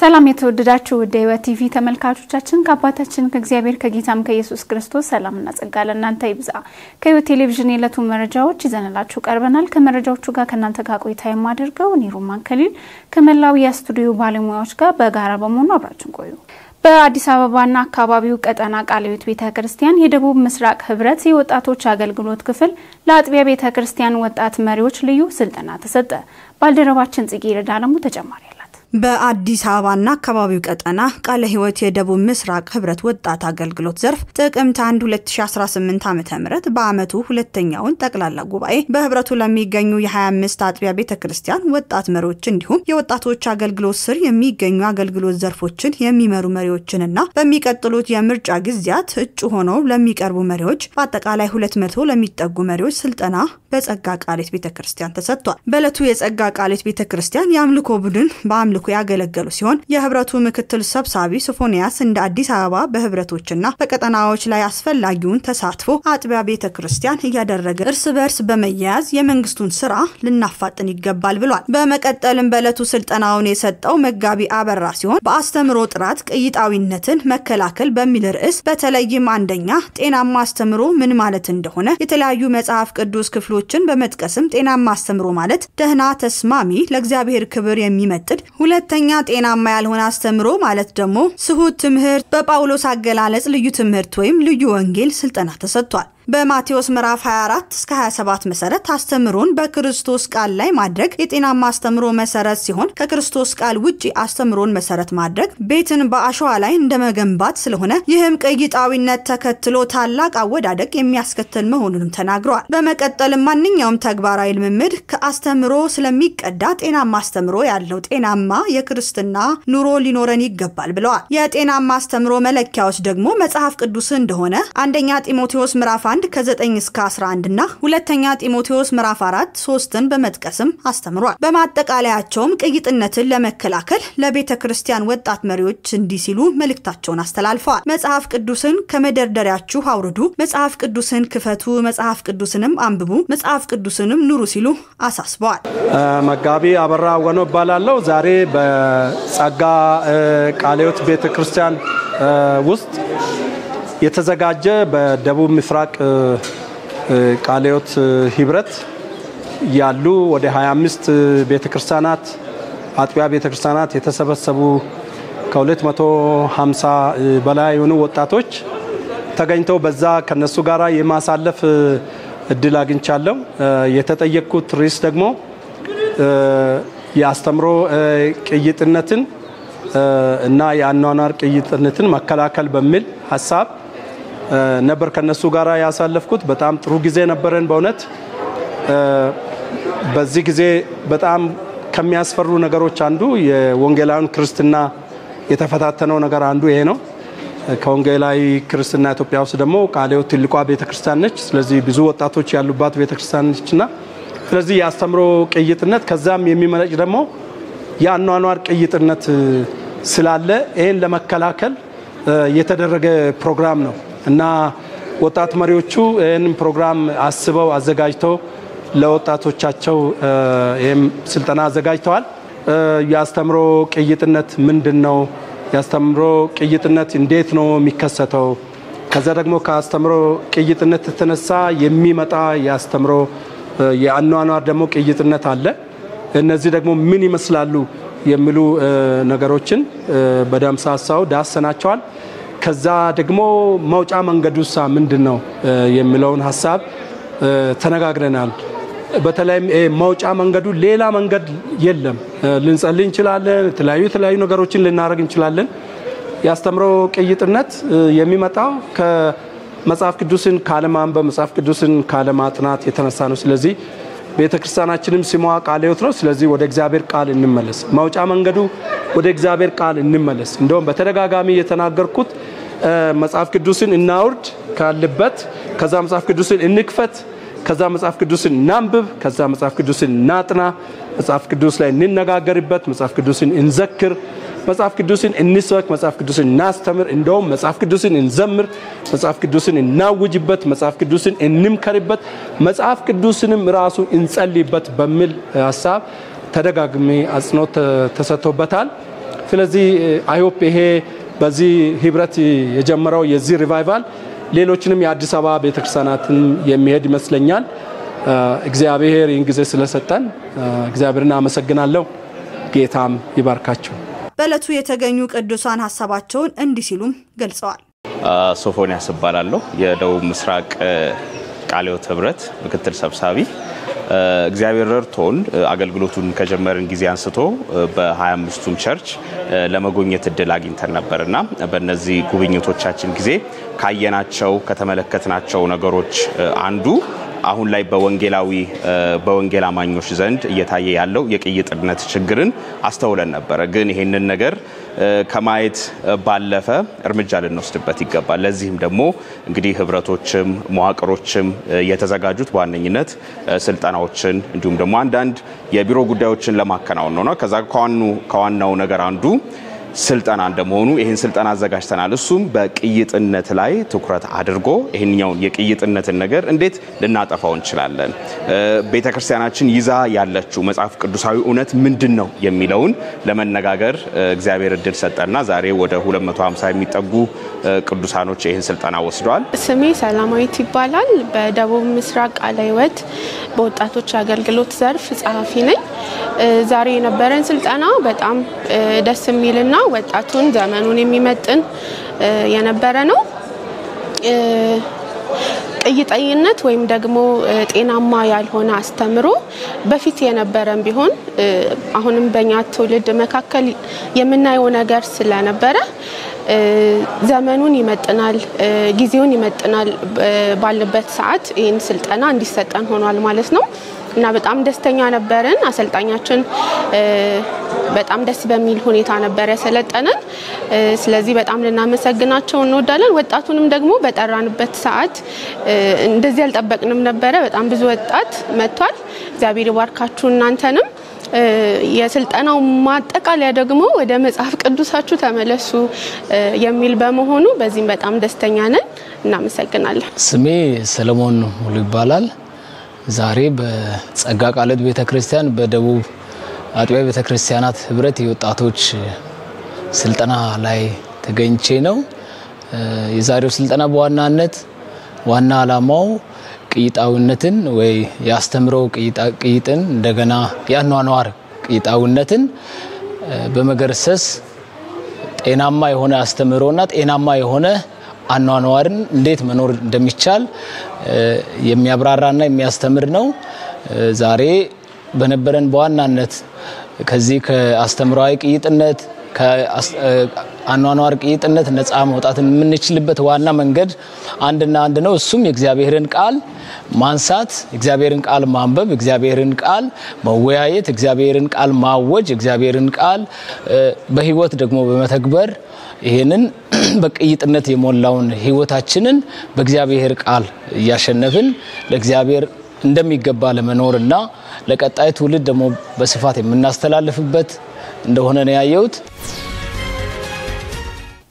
ሰላም የተወደዳችሁ ወደ ህይወት ቲቪ ተመልካቾቻችን ከአባታችን ከእግዚአብሔር ከጌታም ከኢየሱስ ክርስቶስ ሰላምና ጸጋ ለእናንተ ይብዛ። ከህይወት ቴሌቪዥን የዕለቱ መረጃዎች ይዘንላችሁ ቀርበናል። ከመረጃዎቹ ጋር ከእናንተ ጋር ቆይታ የማደርገው ኒሩማን ከሊል ከመላው የስቱዲዮ ባለሙያዎች ጋር በጋራ በመሆን አብራችሁን ቆዩ። በአዲስ አበባና አካባቢው ቀጠና ቃልዮት ቤተክርስቲያን የደቡብ ምስራቅ ህብረት የወጣቶች አገልግሎት ክፍል ለአጥቢያ ቤተክርስቲያን ወጣት መሪዎች ልዩ ስልጠና ተሰጠ። ባልደረባችን ጽጌ ረዳለሙ ተጨማሪ በአዲስ አበባና አካባቢው ቀጠና ቃለ ህይወት የደቡብ ምስራቅ ህብረት ወጣት አገልግሎት ዘርፍ ጥቅምት 1 2018 ዓ.ም በአመቱ ሁለተኛውን ጠቅላላ ጉባኤ በህብረቱ ለሚገኙ የ25 አጥቢያ ቤተክርስቲያን ወጣት መሪዎች እንዲሁም የወጣቶች አገልግሎት ስር የሚገኙ አገልግሎት ዘርፎችን የሚመሩ መሪዎችንና በሚቀጥሉት የምርጫ ጊዜያት እጩ ሆነው ለሚቀርቡ መሪዎች በአጠቃላይ 200 ለሚጠጉ መሪዎች ስልጠና በጸጋ ቃልዮት ቤተክርስቲያን ተሰጥቷል። በእለቱ የጸጋ ቃልዮት ቤተክርስቲያን የአምልኮ ቡድን በአምልኮ ያገለገሉ ሲሆን የህብረቱ ምክትል ሰብሳቢ ሶፎንያስ እንደ አዲስ አበባ በህብረቶችና በቀጠናዎች ላይ አስፈላጊውን ተሳትፎ አጥቢያ ቤተክርስቲያን እያደረገ እርስ በርስ በመያያዝ የመንግስቱን ስራ ልናፋጥን ይገባል ብሏል። በመቀጠልም በእለቱ ስልጠናውን የሰጠው መጋቢ አበራ ሲሆን በአስተምሮ ጥራት ቅይጣዊነትን መከላከል በሚል ርዕስ በተለይም አንደኛ ጤናማ አስተምሮ ምን ማለት እንደሆነ የተለያዩ መጽሐፍ ቅዱስ ክፍሎችን በመጥቀስም ጤናማ አስተምሮ ማለት ደህና ተስማሚ ለእግዚአብሔር ክብር የሚመጥድ ሁለተኛ ጤናማ ያልሆነ አስተምሮ ማለት ደግሞ ስሁት ትምህርት በጳውሎስ አገላለጽ ልዩ ትምህርት ወይም ልዩ ወንጌል ስልጠና ተሰጥቷል። በማቴዎስ ምዕራፍ 24 እስከ 27 መሰረት አስተምሮን በክርስቶስ ቃል ላይ ማድረግ የጤናማ አስተምሮ መሰረት ሲሆን ከክርስቶስ ቃል ውጪ አስተምሮን መሰረት ማድረግ ቤትን በአሸዋ ላይ እንደመገንባት ስለሆነ ይህም ቅይጣዊነት ተከትሎ ታላቅ አወዳደቅ የሚያስከትል መሆኑንም ተናግሯል። በመቀጠልም ማንኛውም ተግባራዊ ልምምድ ከአስተምሮ ስለሚቀዳ ጤናማ አስተምሮ ያለው ጤናማ የክርስትና ኑሮ ሊኖረን ይገባል ብለዋል። የጤናማ አስተምሮ መለኪያዎች ደግሞ መጽሐፍ ቅዱስ እንደሆነ አንደኛ ጢሞቴዎስ ምዕራፍ 1 ከ9 እስከ 11 እና ሁለተኛ ጢሞቴዎስ ምዕራፍ 4 3ን በመጥቀስም አስተምሯል። በማጠቃለያቸውም ቅይጥነትን ለመከላከል ለቤተክርስቲያን ወጣት መሪዎች እንዲህ ሲሉ መልእክታቸውን አስተላልፈዋል። መጽሐፍ ቅዱስን ከመደርደሪያችሁ አውርዱ፣ መጽሐፍ ቅዱስን ክፈቱ፣ መጽሐፍ ቅዱስንም አንብቡ፣ መጽሐፍ ቅዱስንም ኑሩ ሲሉ አሳስበዋል። መጋቢ አበራ ወኖ ባላለው ዛሬ በጸጋ ቃልዮት ቤተክርስቲያን ውስጥ የተዘጋጀ በደቡብ ምስራቅ ቃልዮት ህብረት ያሉ ወደ 25 ቤተክርስቲያናት አጥቢያ ቤተክርስቲያናት የተሰበሰቡ ከ250 በላይ የሆኑ ወጣቶች ተገኝተው በዛ ከነሱ ጋራ የማሳለፍ እድል አግኝቻለሁ። የተጠየቁት ርዕስ ደግሞ የአስተምሮ ቅይጥነትን እና የአኗኗር ቅይጥነትን መከላከል በሚል ሐሳብ ነበር ከነሱ ጋራ ያሳለፍኩት። በጣም ጥሩ ጊዜ ነበረን። በእውነት በዚህ ጊዜ በጣም ከሚያስፈሩ ነገሮች አንዱ የወንጌላዊን ክርስትና የተፈታተነው ነገር አንዱ ይሄ ነው። ከወንጌላዊ ክርስትና ኢትዮጵያ ውስጥ ደግሞ ቃልዮት ትልቋ ቤተክርስቲያን ነች። ስለዚህ ብዙ ወጣቶች ያሉባት ቤተክርስቲያን ነችና ስለዚህ የአስተምሮ ቅይጥነት ከዛም የሚመነጭ ደግሞ የአኗኗር ቅይጥነት ስላለ ይሄን ለመከላከል የተደረገ ፕሮግራም ነው እና ወጣት መሪዎቹ ይሄን ፕሮግራም አስበው አዘጋጅተው ለወጣቶቻቸው ይሄም ስልጠና አዘጋጅተዋል። የአስተምሮ ቅይጥነት ምንድነው? የአስተምሮ ቅይጥነት እንዴት ነው የሚከሰተው? ከዛ ደግሞ ከአስተምሮ ቅይጥነት የተነሳ የሚመጣ የአስተምሮ የአኗኗር ደግሞ ቅይጥነት አለ። እነዚህ ደግሞ ምን ይመስላሉ የሚሉ ነገሮችን በደምሳሳው ዳሰናቸዋል። ከዛ ደግሞ መውጫ መንገዱሳ ምንድነው የሚለውን ሐሳብ ተነጋግረናል። በተለይም መውጫ መንገዱ ሌላ መንገድ የለም። ልንጸልይ እንችላለን፣ የተለያዩ ነገሮችን ልናደርግ እንችላለን። ያስተምሮ ቅይጥነት የሚመጣው ከመጽሐፍ ቅዱስን ካለማንበብ መጽሐፍ ቅዱስን ካለማጥናት የተነሳ ነው። ስለዚህ ቤተክርስቲያናችንም ስሟ ቃልዮት ነው። ስለዚህ ወደ እግዚአብሔር ቃል እንመለስ። መውጫ መንገዱ ወደ እግዚአብሔር ቃል እንመለስ። እንደውም በተደጋጋሚ የተናገርኩት መጽሐፍ ቅዱስን እናውርድ ካለበት፣ ከዛ መጽሐፍ ቅዱስን እንክፈት፣ ከዛ መጽሐፍ ቅዱስን እናንብብ፣ ከዛ መጽሐፍ ቅዱስን እናጥና፣ መጽሐፍ ቅዱስ ላይ እንነጋገርበት፣ መጽሐፍ ቅዱስን እንዘክር፣ መጽሐፍ ቅዱስን እንስበክ፣ መጽሐፍ ቅዱስን እናስተምር፣ እንደውም መጽሐፍ ቅዱስን እንዘምር፣ መጽሐፍ ቅዱስን እናውጅበት፣ መጽሐፍ ቅዱስን እንምከርበት፣ መጽሐፍ ቅዱስንም ራሱ እንጸልይበት በሚል ሐሳብ ተደጋግሜ አጽንኦት ተሰጥቶበታል። ስለዚህ አይሆፕ ይሄ በዚህ ህብረት የጀመረው የዚህ ሪቫይቫል ሌሎችንም የአዲስ አበባ ቤተክርስቲያናትን የሚሄድ ይመስለኛል። እግዚአብሔር ይህን ጊዜ ስለሰጠን እግዚአብሔርን አመሰግናለሁ። ጌታም ይባርካችሁ። በዕለቱ የተገኙ ቅዱሳን ሐሳባቸውን እንዲህ ሲሉም ገልጸዋል። ሶፎንያስ እባላለሁ የደቡብ ምስራቅ ቃለ ሕይወት ህብረት ምክትል ሰብሳቢ። እግዚአብሔር ረድቶን አገልግሎቱን ከጀመርን ጊዜ አንስቶ በ25ቱም ቸርች ለመጎብኘት እድል አግኝተን ነበርና በእነዚህ ጉብኝቶቻችን ጊዜ ካየናቸው ከተመለከትናቸው ነገሮች አንዱ አሁን ላይ በወንጌል አማኞች ዘንድ እየታየ ያለው የቅይጥነት ችግርን አስተውለን ነበር። ግን ይሄንን ነገር ከማየት ባለፈ እርምጃ ልንወስድበት ይገባል። ለዚህም ደግሞ እንግዲህ ህብረቶችም መዋቅሮችም የተዘጋጁት በዋነኝነት ስልጠናዎችን እንዲሁም ደግሞ አንዳንድ የቢሮ ጉዳዮችን ለማከናወን ነው። ከዛ ከዋናው ነገር አንዱ ስልጠና እንደመሆኑ ይሄን ስልጠና አዘጋጅተናል። እሱም በቅይጥነት ላይ ትኩረት አድርጎ ይሄንኛው የቅይጥነትን ነገር እንዴት ልናጠፋው እንችላለን፣ ቤተክርስቲያናችን ይዛ ያለችው መጽሐፍ ቅዱሳዊ እውነት ምንድነው የሚለውን ለመነጋገር እግዚአብሔር እድል ሰጠና ዛሬ ወደ 250 የሚጠጉ ቅዱሳኖች ይሄን ስልጠና ወስደዋል። ስሜ ሰላማዊት ይባላል። በደቡብ ምስራቅ ቃለ ሕይወት በወጣቶች አገልግሎት ዘርፍ ጸሐፊ ነኝ። ዛሬ የነበረን ስልጠና በጣም ደስ የሚልና ወጣቱን ዘመኑን የሚመጥን የነበረ ነው። ቅይጠኝነት ወይም ደግሞ ጤናማ ያልሆነ አስተምሮ በፊት የነበረን ቢሆን አሁንም በእኛ ትውልድ መካከል የምናየው ነገር ስለነበረ ዘመኑን ይመጥናል ጊዜውን ይመጥናል ባለበት ሰዓት ይህን ስልጠና እንዲሰጠን ሆኗል ማለት ነው እና በጣም ደስተኛ ነበርን። አሰልጣኛችን በጣም ደስ በሚል ሁኔታ ነበር ያሰለጠነን። ስለዚህ በጣም ልናመሰግናቸው እንወዳለን። ወጣቱንም ደግሞ በጠራንበት ሰዓት እንደዚህ ያልጠበቅንም ነበረ። በጣም ብዙ ወጣት መጥቷል። እግዚአብሔር ይባርካችሁ እናንተንም። የስልጠናው ማጠቃለያ ደግሞ ወደ መጽሐፍ ቅዱሳችሁ ተመለሱ የሚል በመሆኑ በዚህም በጣም ደስተኛ ነን። እናመሰግናለን። ስሜ ሰለሞን ሙሉ ይባላል። ዛሬ በጸጋ ቃለ ሕይወት ቤተክርስቲያን በደቡብ አጥቢያ ቤተክርስቲያናት ህብረት የወጣቶች ስልጠና ላይ ተገኝቼ ነው። የዛሬው ስልጠና በዋናነት ዋና ዓላማው ቅይጣውነትን ወይ ያስተምረው ቅይጥን እንደገና ያኗኗር ቅይጣውነትን በመገርሰስ ጤናማ የሆነ አስተምሮና ጤናማ የሆነ አኗኗርን እንዴት መኖር እንደሚቻል የሚያብራራና የሚያስተምር ነው። ዛሬ በነበረን በዋናነት ከዚህ ከአስተምራዊ ቅይጥነት ከአኗኗር ቅይጥነት ነፃ መውጣት የምንችልበት ዋና መንገድ አንድና አንድ ነው። እሱም የእግዚአብሔርን ቃል ማንሳት፣ እግዚአብሔርን ቃል ማንበብ፣ እግዚአብሔርን ቃል መወያየት፣ እግዚአብሔርን ቃል ማወጅ፣ እግዚአብሔርን ቃል በህይወት ደግሞ በመተግበር ይሄንን በቅይጥነት የሞላውን ህይወታችንን በእግዚአብሔር ቃል ያሸነፍን ለእግዚአብሔር እንደሚገባ ለመኖርና ለቀጣይ ትውልድ ደግሞ በስፋት የምናስተላልፍበት እንደሆነ ነው ያየሁት።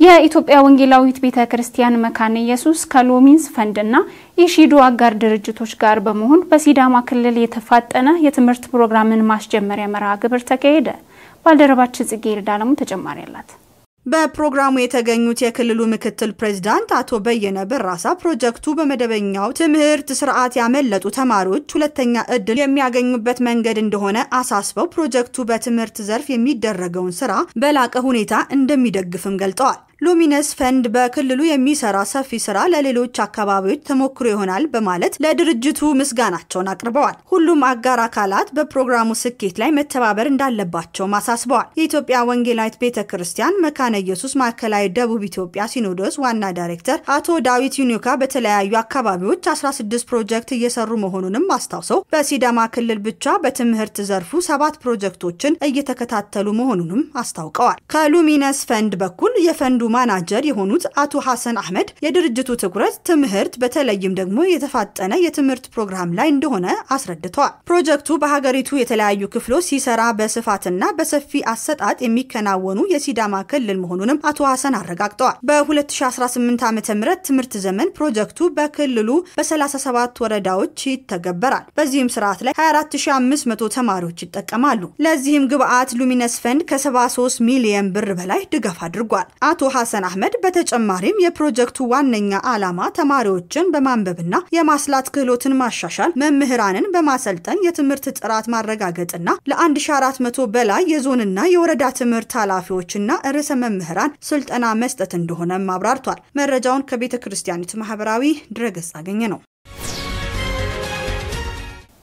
የኢትዮጵያ ወንጌላዊት ቤተክርስቲያን መካነ ኢየሱስ ከሎሚንስ ፈንድና የሺዶ አጋር ድርጅቶች ጋር በመሆን በሲዳማ ክልል የተፋጠነ የትምህርት ፕሮግራምን ማስጀመሪያ መርሃ ግብር ተካሄደ። ባልደረባችን ጽጌ ይርዳለሙ ተጨማሪ አላት። በፕሮግራሙ የተገኙት የክልሉ ምክትል ፕሬዝዳንት አቶ በየነ በራሳ ፕሮጀክቱ በመደበኛው ትምህርት ስርዓት ያመለጡ ተማሪዎች ሁለተኛ እድል የሚያገኙበት መንገድ እንደሆነ አሳስበው ፕሮጀክቱ በትምህርት ዘርፍ የሚደረገውን ስራ በላቀ ሁኔታ እንደሚደግፍም ገልጸዋል። ሉሚነስ ፈንድ በክልሉ የሚሰራ ሰፊ ስራ ለሌሎች አካባቢዎች ተሞክሮ ይሆናል በማለት ለድርጅቱ ምስጋናቸውን አቅርበዋል። ሁሉም አጋር አካላት በፕሮግራሙ ስኬት ላይ መተባበር እንዳለባቸው ማሳስበዋል። የኢትዮጵያ ወንጌላዊት ቤተክርስቲያን መካነ ኢየሱስ ማዕከላዊ ደቡብ ኢትዮጵያ ሲኖዶስ ዋና ዳይሬክተር አቶ ዳዊት ዩኒካ በተለያዩ አካባቢዎች 16 ፕሮጀክት እየሰሩ መሆኑንም አስታውሰው በሲዳማ ክልል ብቻ በትምህርት ዘርፉ 7 ፕሮጀክቶችን እየተከታተሉ መሆኑንም አስታውቀዋል። ከሉሚነስ ፈንድ በኩል የፈንዱ ማናጀር የሆኑት አቶ ሐሰን አህመድ የድርጅቱ ትኩረት ትምህርት በተለይም ደግሞ የተፋጠነ የትምህርት ፕሮግራም ላይ እንደሆነ አስረድተዋል። ፕሮጀክቱ በሀገሪቱ የተለያዩ ክፍሎች ሲሰራ በስፋትና በሰፊ አሰጣጥ የሚከናወኑ የሲዳማ ክልል መሆኑንም አቶ ሐሰን አረጋግጠዋል። በ2018 ዓ.ም ትምህርት ዘመን ፕሮጀክቱ በክልሉ በ37 ወረዳዎች ይተገበራል። በዚህም ስርዓት ላይ 24500 ተማሪዎች ይጠቀማሉ። ለዚህም ግብአት ሉሚነስ ፈንድ ከ73 ሚሊዮን ብር በላይ ድጋፍ አድርጓል። አቶ ሐሰን አህመድ በተጨማሪም የፕሮጀክቱ ዋነኛ ዓላማ ተማሪዎችን በማንበብና የማስላት ክህሎትን ማሻሻል፣ መምህራንን በማሰልጠን የትምህርት ጥራት ማረጋገጥና ለ1400 በላይ የዞንና የወረዳ ትምህርት ኃላፊዎችና ርዕሰ መምህራን ስልጠና መስጠት እንደሆነ አብራርቷል። መረጃውን ከቤተ ክርስቲያኒቱ ማህበራዊ ድረገጽ አገኘ ነው።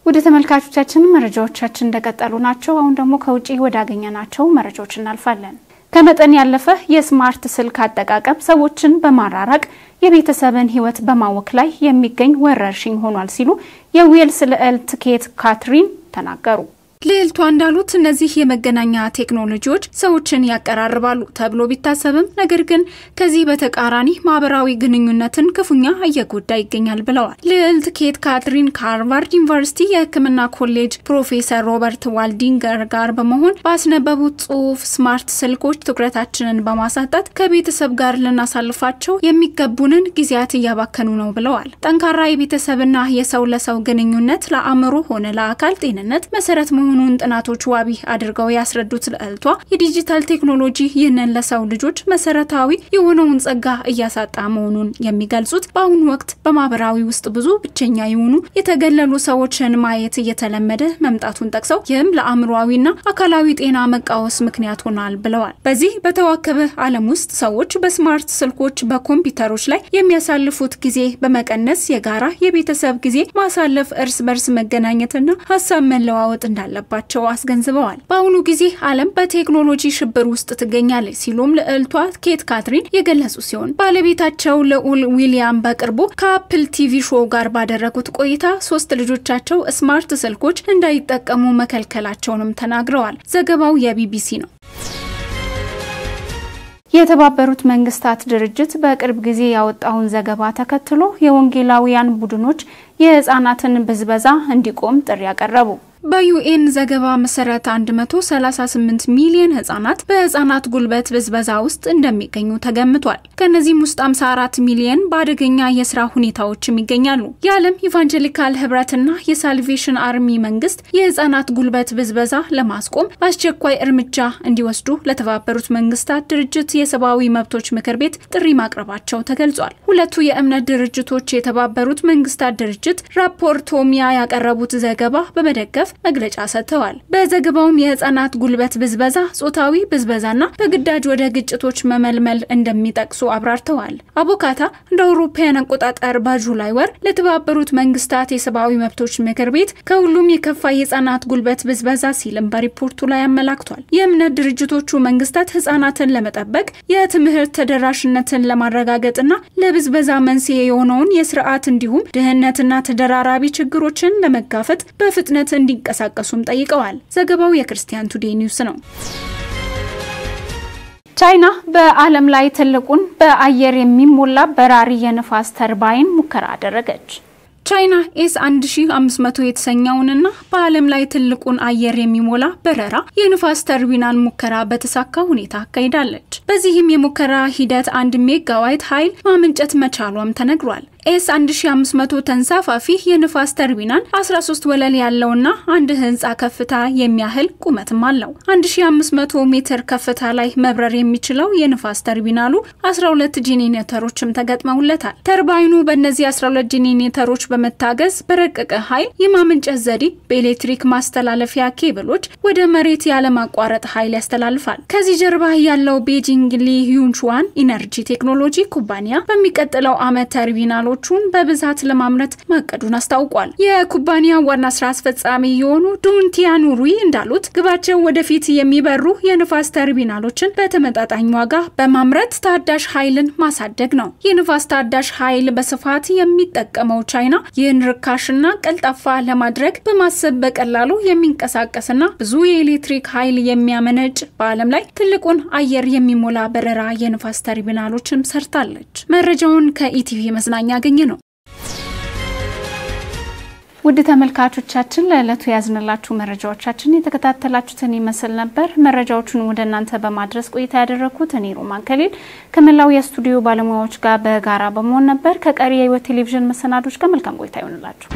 ወደ ተመልካቾቻችን መረጃዎቻችን እንደቀጠሉ ናቸው። አሁን ደግሞ ከውጪ ወዳገኘናቸው መረጃዎች እናልፋለን። ከመጠን ያለፈ የስማርት ስልክ አጠቃቀም ሰዎችን በማራራቅ የቤተሰብን ህይወት በማወክ ላይ የሚገኝ ወረርሽኝ ሆኗል ሲሉ የዌልስ ልዕልት ኬት ካትሪን ተናገሩ። ልዕልቷ እንዳሉት እነዚህ የመገናኛ ቴክኖሎጂዎች ሰዎችን ያቀራርባሉ ተብሎ ቢታሰብም ነገር ግን ከዚህ በተቃራኒ ማህበራዊ ግንኙነትን ክፉኛ እየጎዳ ይገኛል ብለዋል። ልዕልት ኬት ካትሪን ከሃርቫርድ ዩኒቨርሲቲ የሕክምና ኮሌጅ ፕሮፌሰር ሮበርት ዋልዲንገር ጋር በመሆን ባስነበቡት ጽሑፍ ስማርት ስልኮች ትኩረታችንን በማሳጣት ከቤተሰብ ጋር ልናሳልፋቸው የሚገቡንን ጊዜያት እያባከኑ ነው ብለዋል። ጠንካራ የቤተሰብና የሰው ለሰው ግንኙነት ለአእምሮ ሆነ ለአካል ጤንነት መሰረት መሆኑን ጥናቶች ዋቢ አድርገው ያስረዱት ልዕልቷ የዲጂታል ቴክኖሎጂ ይህንን ለሰው ልጆች መሰረታዊ የሆነውን ጸጋ እያሳጣ መሆኑን የሚገልጹት በአሁኑ ወቅት በማህበራዊ ውስጥ ብዙ ብቸኛ የሆኑ የተገለሉ ሰዎችን ማየት እየተለመደ መምጣቱን ጠቅሰው ይህም ለአእምሮአዊና አካላዊ ጤና መቃወስ ምክንያት ሆኗል ብለዋል። በዚህ በተዋከበ ዓለም ውስጥ ሰዎች በስማርት ስልኮች በኮምፒውተሮች ላይ የሚያሳልፉት ጊዜ በመቀነስ የጋራ የቤተሰብ ጊዜ ማሳለፍ፣ እርስ በርስ መገናኘትና ሀሳብ መለዋወጥ እንዳለ ባቸው አስገንዝበዋል። በአሁኑ ጊዜ ዓለም በቴክኖሎጂ ሽብር ውስጥ ትገኛለች ሲሉም ልዕልቷ ኬት ካትሪን የገለጹ ሲሆን ባለቤታቸው ልዑል ዊሊያም በቅርቡ ከአፕል ቲቪ ሾው ጋር ባደረጉት ቆይታ 3 ልጆቻቸው ስማርት ስልኮች እንዳይጠቀሙ መከልከላቸውንም ተናግረዋል። ዘገባው የቢቢሲ ነው። የተባበሩት መንግስታት ድርጅት በቅርብ ጊዜ ያወጣውን ዘገባ ተከትሎ የወንጌላውያን ቡድኖች የህፃናትን ብዝበዛ እንዲቆም ጥሪ ያቀረቡ። በዩኤን ዘገባ መሰረት 138 ሚሊዮን ህፃናት በህፃናት ጉልበት ብዝበዛ ውስጥ እንደሚገኙ ተገምቷል። ከነዚህም ውስጥ 54 ሚሊዮን በአደገኛ የሥራ ሁኔታዎች ይገኛሉ። የዓለም ኢቫንጀሊካል ህብረትና የሳልቬሽን አርሚ መንግስት የህፃናት ጉልበት ብዝበዛ ለማስቆም አስቸኳይ እርምጃ እንዲወስዱ ለተባበሩት መንግስታት ድርጅት የሰብአዊ መብቶች ምክር ቤት ጥሪ ማቅረባቸው ተገልጿል። ሁለቱ የእምነት ድርጅቶች የተባበሩት መንግስታት ድርጅት ራፖርቶሚያ ያቀረቡት ዘገባ በመደገፍ መግለጫ ሰጥተዋል። በዘገባውም የህፃናት ጉልበት ብዝበዛ፣ ጾታዊ ብዝበዛና በግዳጅ ወደ ግጭቶች መመልመል እንደሚጠቅሱ አብራርተዋል። አቦካታ እንደ አውሮፓውያን አቆጣጠር በጁላይ ወር ለተባበሩት መንግስታት የሰብአዊ መብቶች ምክር ቤት ከሁሉም የከፋ የህፃናት ጉልበት ብዝበዛ ሲልም በሪፖርቱ ላይ አመላክቷል። የእምነት ድርጅቶቹ መንግስታት ህፃናትን ለመጠበቅ የትምህርት ተደራሽነትን ለማረጋገጥና ለብዝበዛ መንስኤ የሆነውን የስርዓት እንዲሁም ድህነትና ተደራራቢ ችግሮችን ለመጋፈጥ በፍጥነት እንዲንቀሳቀሱም ጠይቀዋል። ዘገባው የክርስቲያን ቱዴይ ኒውስ ነው። ቻይና በዓለም ላይ ትልቁን በአየር የሚሞላ በራሪ የንፋስ ተርባይን ሙከራ አደረገች። ቻይና S1500 የተሰኘውንና በዓለም ላይ ትልቁን አየር የሚሞላ በረራ የንፋስ ተርቢናል ሙከራ በተሳካ ሁኔታ አካሂዳለች። በዚህም የሙከራ ሂደት 1 ሜጋዋት ኃይል ማመንጨት መቻሏም ተነግሯል። S1500 ተንሳፋፊ የንፋስ ተርቢናል 13 ወለል ያለውና አንድ ህንጻ ከፍታ የሚያህል ቁመትም አለው። 1500 ሜትር ከፍታ ላይ መብረር የሚችለው የንፋስ ተርቢናሉ 12 ጄኔሬተሮችም ተገጥመውለታል። ተርባይኑ በእነዚህ 12 ጄኔሬተሮች በመታገዝ በረቀቀ ኃይል የማመንጨት ዘዴ በኤሌክትሪክ ማስተላለፊያ ኬብሎች ወደ መሬት ያለ ማቋረጥ ኃይል ያስተላልፋል። ከዚህ ጀርባ ያለው ቤጂንግ ሊ ዩንቹዋን ኢነርጂ ቴክኖሎጂ ኩባንያ በሚቀጥለው ዓመት ተርቢናሉ ተርሚናሎቹን በብዛት ለማምረት ማቀዱን አስታውቋል። የኩባንያው ዋና ስራ አስፈጻሚ የሆኑ ዱንቲያኑሪ እንዳሉት ግባቸው ወደፊት የሚበሩ የንፋስ ተርሚናሎችን በተመጣጣኝ ዋጋ በማምረት ታዳሽ ኃይልን ማሳደግ ነው። የንፋስ ታዳሽ ኃይል በስፋት የሚጠቀመው ቻይና ይህን ርካሽና ቀልጣፋ ለማድረግ በማሰብ በቀላሉ የሚንቀሳቀስና ብዙ የኤሌክትሪክ ኃይል የሚያመነጭ በዓለም ላይ ትልቁን አየር የሚሞላ በረራ የንፋስ ተርሚናሎችን ሰርታለች። መረጃውን ከኢቲቪ መዝናኛ ያገኘ ነው። ውድ ተመልካቾቻችን ለዕለቱ ያዝንላችሁ መረጃዎቻችን የተከታተላችሁትን ይመስል ነበር። መረጃዎቹን ወደ እናንተ በማድረስ ቆይታ ያደረኩት እኔ ሮማን ከሊል ከመላው የስቱዲዮ ባለሙያዎች ጋር በጋራ በመሆን ነበር። ከቀሪ የህይወት ቴሌቪዥን መሰናዶች ጋር መልካም ቆይታ ይሁንላችሁ።